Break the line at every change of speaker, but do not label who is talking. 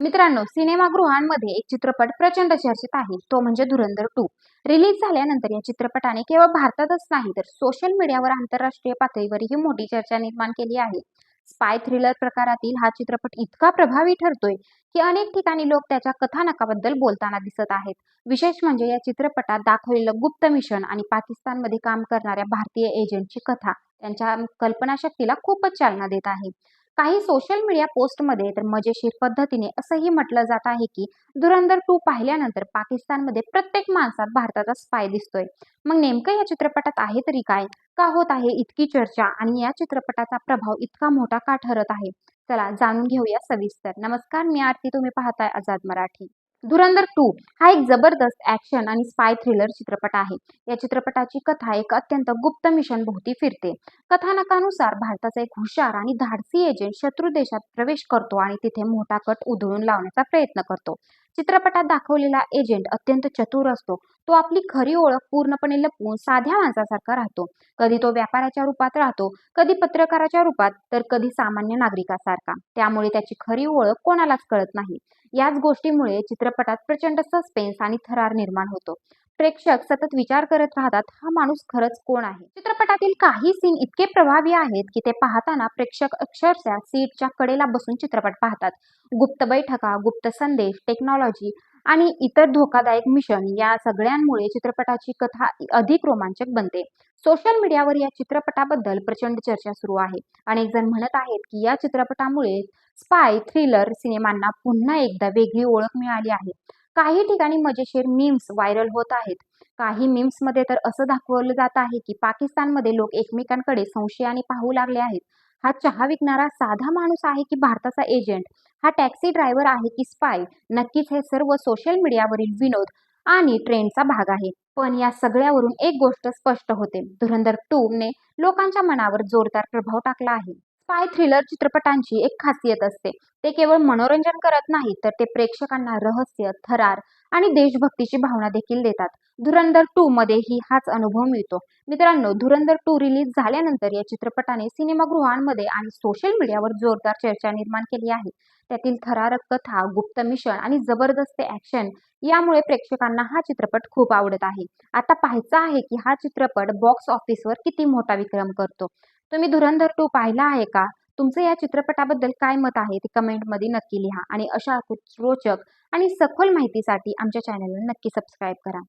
मित्रांनो, सिनेमागृहांमध्ये एक चित्रपट प्रचंड चर्चेत आहे, तो म्हणजे धुरंधर 2. रिलीज झाल्यानंतर या चित्रपटाने केवळ भारतातच नाही तर सोशल मीडियावर आंतरराष्ट्रीय पातळीवरही मोठी चर्चा निर्माण केली आहे. स्पाय थ्रिलर प्रकारातील हा चित्रपट इतका प्रभावी ठरतोय की अनेक ठिकाणी लोक त्याच्या कथानकाबद्दल बोलताना दिसत आहेत. विशेष म्हणजे या चित्रपटात दाखवलेलं गुप्त मिशन आणि पाकिस्तानमध्ये काम करणाऱ्या भारतीय एजंटची कथा त्यांच्या कल्पनाशक्तीला खूपच चालना देत आहे. काही सोशल मीडिया पोस्टमध्ये तर मजेशीर पद्धतीने असंही म्हटलं जात आहे की धुरंधर 2 पाहिल्यानंतर पाकिस्तानमध्ये प्रत्येक माणसात भारताचा स्पाय दिसतोय. मग नेमकं या चित्रपटात आहे तरी काय? का होत आहे इतकी चर्चा आणि या चित्रपटाचा प्रभाव इतका मोठा का ठरत आहे? चला जाणून घेऊया सविस्तर. नमस्कार, मी आरती, तुम्ही पाहताय आझाद मराठी. धुरंधर 2 हा एक जबरदस्त ॲक्शन आणि स्पाय थ्रिलर चित्रपट आहे. या चित्रपटाची कथा एक अत्यंत गुप्त मिशन भोवती फिरते. कथानकानुसार भारताचा एक हुशार आणि धाडसी एजंट शत्रू देशात प्रवेश करतो आणि तिथे मोठा कट उधळून लावण्याचा प्रयत्न करतो. चित्रपटात दाखवलेला एजंट अत्यंत चतुर असतो. तो आपली खरी ओळख पूर्णपणे लपवून साध्या माणसासारखा राहतो. कधी तो व्यापाऱ्याच्या रूपात राहतो, कधी पत्रकाराच्या रूपात, तर कधी सामान्य नागरिकासारखा. त्यामुळे त्याची खरी ओळख कोणालाच कळत नाही. याच गोष्टीमुळे चित्रपटात प्रचंड सस्पेन्स आणि थरार निर्माण होतो. प्रेक्षक सतत विचार करत राहतात, हा माणूस खरंच कोण आहे. चित्रपटातील काही सीन इतके प्रभावी आहेत की ते पाहताना प्रेक्षक अक्षरशः सीटच्या कडेला बसून चित्रपट पाहतात. गुप्त बैठका, गुप्त संदेश, टेक्नॉलॉजी आणि इतर धोकादायक मिशन या सगळ्यांमुळे चित्रपटाची कथा अधिक रोमांचक बनते. सोशल मीडियावर या चित्रपटाबद्दल प्रचंड चर्चा सुरू आहे. अनेक जण म्हणत आहेत की या चित्रपटामुळे स्पाय थ्रिलर सिनेमांना पुन्हा एकदा वेगळी ओळख मिळाली आहे. काही ठिकाणी मजेशीर मीम्स व्हायरल होत आहेत. काही मीम्समध्ये तर असं दाखवलं जात आहे की पाकिस्तानमध्ये लोक एकमेकांकडे संशयाने पाहू लागले आहेत. हा चहा विकणारा साधा माणूस आहे की भारताचा एजंट? हा टॅक्सी ड्रायव्हर आहे की स्पाय? नक्कीच हे सर्व सोशल मीडियावरील विनोद आणि ट्रेंडचा भाग आहे. पण या सगळ्यावरून एक गोष्ट स्पष्ट होते, धुरंधर 2 ने लोकांच्या मनावर जोरदार प्रभाव टाकला आहे. स्पाय थ्रिलर चित्रपटांची एक खासियत असते. ते केवळ मनोरंजन करत नाहीत, तर ते प्रेक्षकांना रहस्य, थरार आणि देशभक्तीची भावना देखील देतात. धुरंधर 2 मध्येही हाच अनुभव मिळतो. मित्रांनो, धुरंधर 2 रिलीज झाल्यानंतर या चित्रपटाने सिनेमागृहांमध्ये आणि सोशल मीडियावर जोरदार चर्चा निर्माण केली आहे. त्यातील थरारक कथा, गुप्त मिशन आणि जबरदस्त ॲक्शन यामुळे प्रेक्षकांना हा चित्रपट खूप आवडत आहे. आता पाहायचं आहे की हा चित्रपट बॉक्स ऑफिसवर किती मोठा विक्रम करतो. तुम्ही धुरंधर 2 पाहिला आहे का? तुमचं या चित्रपटाबद्दल काय मत आहे ते कमेंटमध्ये नक्की लिहा आणि अशा रोचक आणि सखोल माहितीसाठी आमच्या चॅनलला नक्की सबस्क्राईब करा.